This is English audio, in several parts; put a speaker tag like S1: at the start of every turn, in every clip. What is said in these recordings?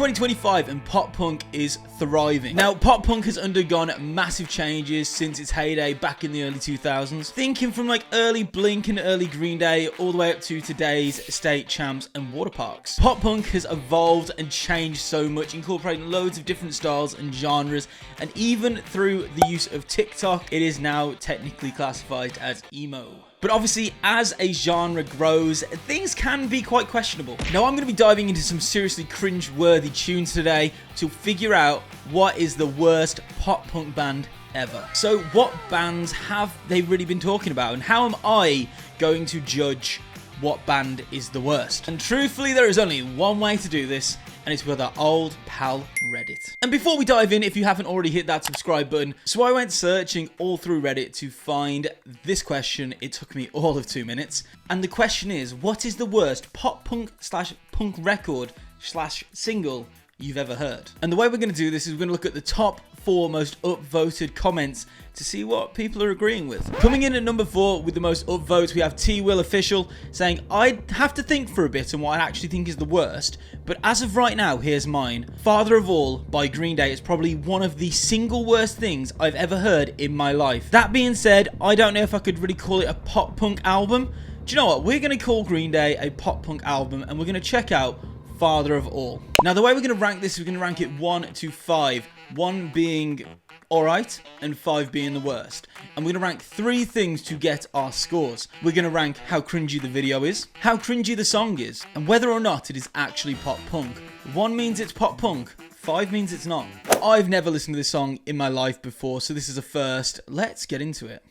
S1: 2025 and pop punk is thriving. Now, pop punk has undergone massive changes since its heyday back in the early 2000s. Thinking from like early Blink and early Green Day all the way up to today's State Champs and Water Parks. Pop punk has evolved and changed so much, incorporating loads of different styles and genres, and even through the use of TikTok, it is now technically classified as emo. But obviously, as a genre grows, things can be quite questionable. Now, I'm going to be diving into some seriously cringe-worthy tunes today to figure out what is the worst pop punk band ever. So, what bands have they really been talking about, and how am I going to judge what band is the worst? And truthfully, there is only one way to do this, and it's with our old pal Reddit. And before we dive in, if you haven't already hit that subscribe button, so I went searching all through Reddit to find this question. It took me all of 2 minutes. And the question is, what is the worst pop punk / punk record / single you've ever heard? And the way we're going to do this is we're going to look at the top 4 most upvoted comments to see what people are agreeing with. Coming in at number 4 with the most upvotes, we have T Will Official saying, I'd have to think for a bit on what I actually think is the worst, but as of right now, here's mine. Father of All by Green Day is probably one of the single worst things I've ever heard in my life. That being said, I don't know if I could really call it a pop punk album. Do you know what? We're going to call Green Day a pop punk album, and we're going to check out Father of All. Now, the way we're going to rank this, we're going to rank it 1 to 5. 1 being alright, and 5 being the worst. And we're going to rank 3 things to get our scores. We're going to rank how cringy the video is, how cringy the song is, and whether or not it is actually pop punk. 1 means it's pop punk, 5 means it's not. I've never listened to this song in my life before, so this is a first. Let's get into it.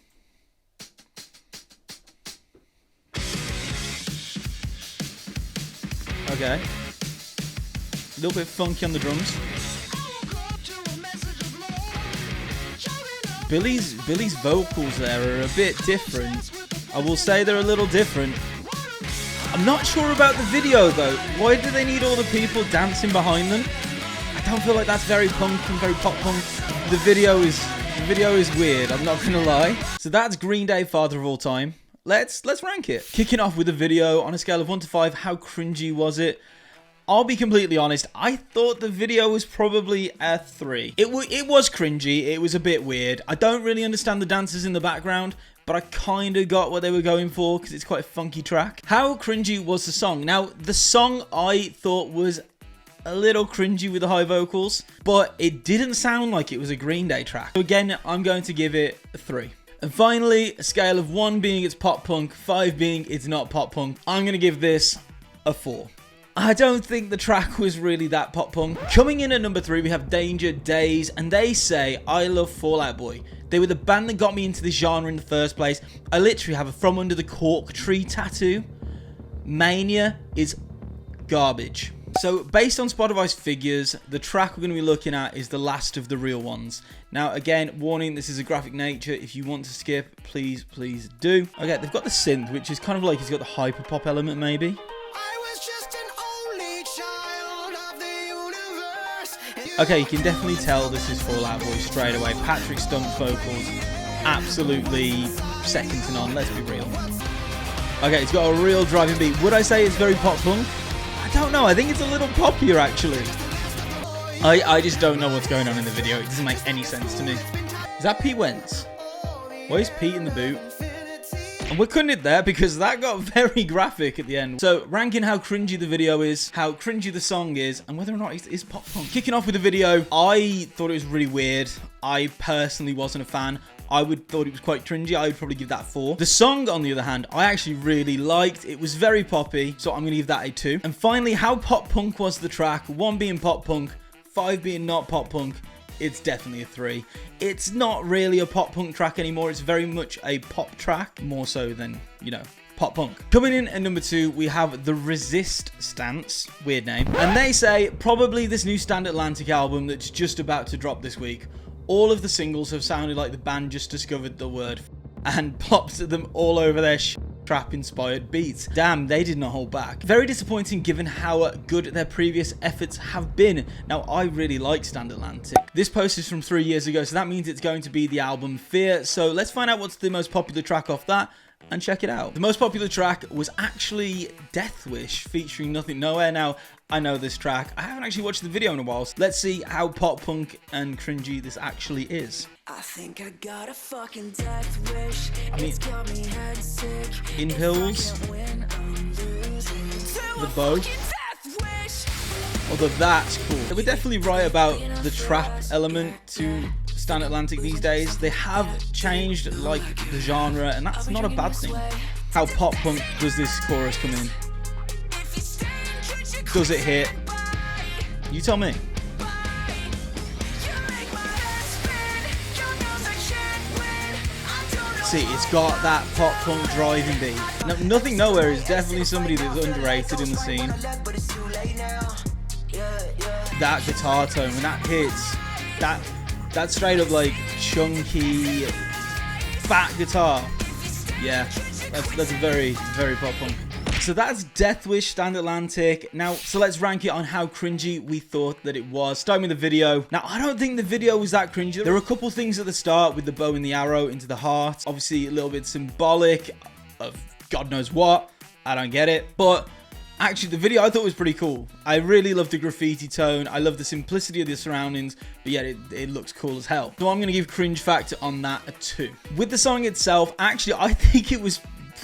S1: Okay. A little bit funky on the drums. Billy's vocals there are a bit different. I will say they're a little different. I'm not sure about the video though. Why do they need all the people dancing behind them? I don't feel like that's very punk and very pop punk. The video is weird, I'm not gonna lie. So that's Green Day, Father of All Time. Let's rank it. Kicking off with the video on a scale of 1 to 5, how cringy was it? I'll be completely honest, I thought the video was probably a 3. It was cringy, it was a bit weird. I don't really understand the dancers in the background, but I kind of got what they were going for because it's quite a funky track. How cringy was the song? Now, the song I thought was a little cringy with the high vocals, but it didn't sound like it was a Green Day track. So again, I'm going to give it a 3. And finally, a scale of 1 being it's pop punk, 5 being it's not pop punk, I'm going to give this a 4. I don't think the track was really that pop punk. Coming in at number 3, we have Danger Days, and they say, I love Fall Out Boy. They were the band that got me into this genre in the first place. I literally have a From Under the Cork Tree tattoo. Mania is garbage. So, based on Spotify's figures, the track we're going to be looking at is the last of the real ones. Now, again, warning, this is a graphic nature. If you want to skip, please do. Okay, they've got the synth, which is kind of like it's got the hyper-pop element, maybe. Okay, you can definitely tell this is Fall Out Boy straight away. Patrick Stump's vocals, absolutely second to none, let's be real. Okay, it's got a real driving beat. Would I say it's very pop punk? I don't know, I think it's a little poppier actually. I just don't know what's going on in the video. It doesn't make any sense to me. Is that Pete Wentz? Why is Pete in the boot? And we're cutting it there because that got very graphic at the end. So, ranking how cringy the video is, how cringy the song is, and whether or not it is pop punk. Kicking off with the video, I thought it was really weird. I personally wasn't a fan. I thought it was quite cringy. I would probably give that 4. The song, on the other hand, I actually really liked. It was very poppy, so I'm going to give that a 2. And finally, how pop punk was the track? 1 being pop punk, 5 being not pop punk. It's definitely a 3. It's not really a pop punk track anymore. It's very much a pop track, more so than, you know, pop punk. Coming in at number 2, we have the Resist Stance, weird name, and they say probably this new Stand Atlantic album that's just about to drop this week. All of the singles have sounded like the band just discovered the word and plopped them all over their trap inspired beats. Damn, they did not hold back. Very disappointing given how good their previous efforts have been. Now, I really like Stand Atlantic. This post is from 3 years ago, so that means it's going to be the album Fear. So let's find out what's the most popular track off that and check it out. The most popular track was actually Death Wish featuring Nothing Nowhere. Now, I know this track. I haven't actually watched the video in a while. So let's see how pop punk and cringy this actually is.
S2: I think I got a fucking death wish.
S1: I mean,
S2: it's got me head sick.
S1: in pills, the bow. Although that's cool. They were definitely right about the trap element to Stand Atlantic these days. They have changed like the genre, and that's not a bad thing. How pop punk does this chorus come in? Does it hit? You tell me. See, it's got that pop punk driving beat. Now, Nothing Nowhere is definitely somebody that's underrated in the scene. That guitar tone, when that hits, that straight up like chunky, fat guitar. Yeah, that's a very, very pop punk. So that's Death Wish, Stand Atlantic. Now, so let's rank it on how cringy we thought that it was. Starting with the video. Now, I don't think the video was that cringy. There were a couple things at the start with the bow and the arrow into the heart. Obviously, a little bit symbolic of God knows what. I don't get it. But actually, the video I thought was pretty cool. I really love the graffiti tone. I love the simplicity of the surroundings. But yet, it looks cool as hell. So I'm going to give cringe factor on that a 2. With the song itself, actually, I think it was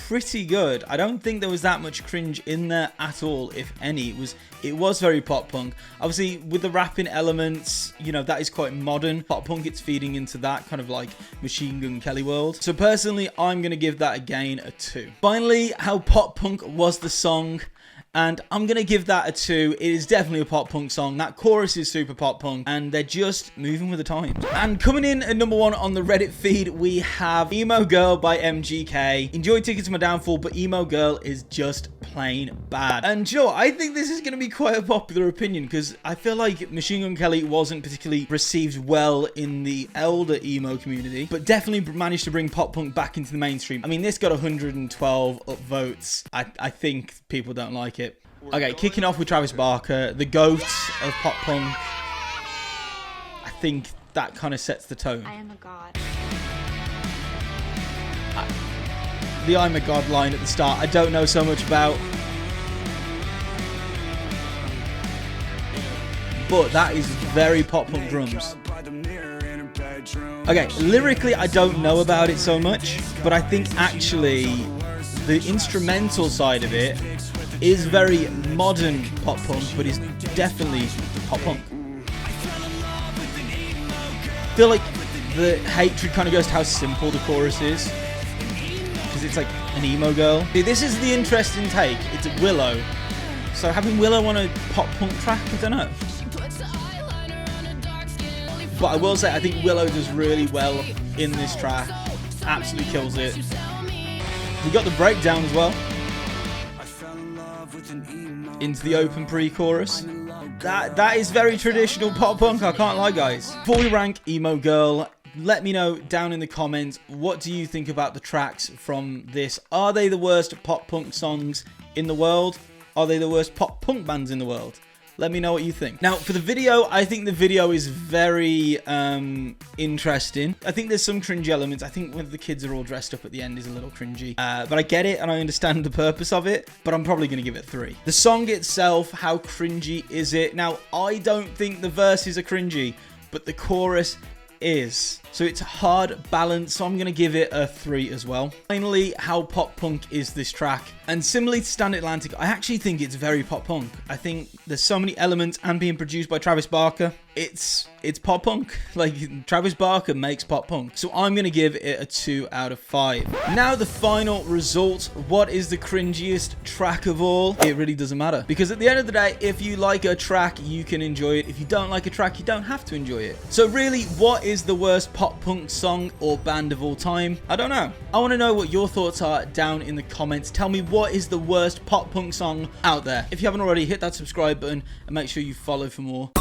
S1: pretty good. I don't think there was that much cringe in there at all, if any. It was very pop punk. Obviously, with the rapping elements, you know, that is quite modern. Pop punk, it's feeding into that kind of like Machine Gun Kelly world. So personally, I'm going to give that again a 2. Finally, how pop punk was the song. And I'm going to give that a 2. It is definitely a pop punk song. That chorus is super pop punk. And they're just moving with the times. And coming in at number 1 on the Reddit feed, we have Emo Girl by MGK. Enjoy Ticket to My Downfall, but Emo Girl is just plain bad. And you know, I think this is going to be quite a popular opinion, because I feel like Machine Gun Kelly wasn't particularly received well in the elder emo community, but definitely managed to bring pop punk back into the mainstream. I mean, this got 112 upvotes. I think people don't like it. Okay, kicking off with Travis Barker, the GOAT of pop punk. I think that kind of sets the tone.
S3: I am a god.
S1: The I'm a god line at the start, I don't know so much about. But that is very pop punk drums. Okay, lyrically I don't know about it so much, but I think actually the instrumental side of it is very modern pop punk, but is definitely pop punk. I feel like the hatred kind of goes to how simple the chorus is, because it's like an emo girl. See, this is the interesting take. It's Willow. So having Willow on a pop punk track, I don't know. But I will say, I think Willow does really well in this track. Absolutely kills it. We got the breakdown as well. Into the open pre-chorus. That is very traditional pop punk, I can't lie, guys. Before we rank Emo Girl, let me know down in the comments, what do you think about the tracks from this? Are they the worst pop punk songs in the world? Are they the worst pop punk bands in the world? Let me know what you think. Now, for the video, I think the video is very interesting. I think there's some cringe elements. I think when the kids are all dressed up at the end is a little cringy. But I get it and I understand the purpose of it. But I'm probably going to give it 3. The song itself, how cringy is it? Now, I don't think the verses are cringy, but the chorus is. So it's a hard balance, so I'm going to give it a 3 as well. Finally, how pop punk is this track? And similarly to Stand Atlantic, I actually think it's very pop punk. I think there's so many elements, and being produced by Travis Barker, it's pop punk. Like, Travis Barker makes pop punk. So I'm going to give it a 2 out of 5. Now the final result. What is the cringiest track of all? It really doesn't matter. Because at the end of the day, if you like a track, you can enjoy it. If you don't like a track, you don't have to enjoy it. So really, what is the worst pop punk song or band of all time? I don't know. I want to know what your thoughts are down in the comments. Tell me, what is the worst pop punk song out there? If you haven't already, hit that subscribe button and make sure you follow for more.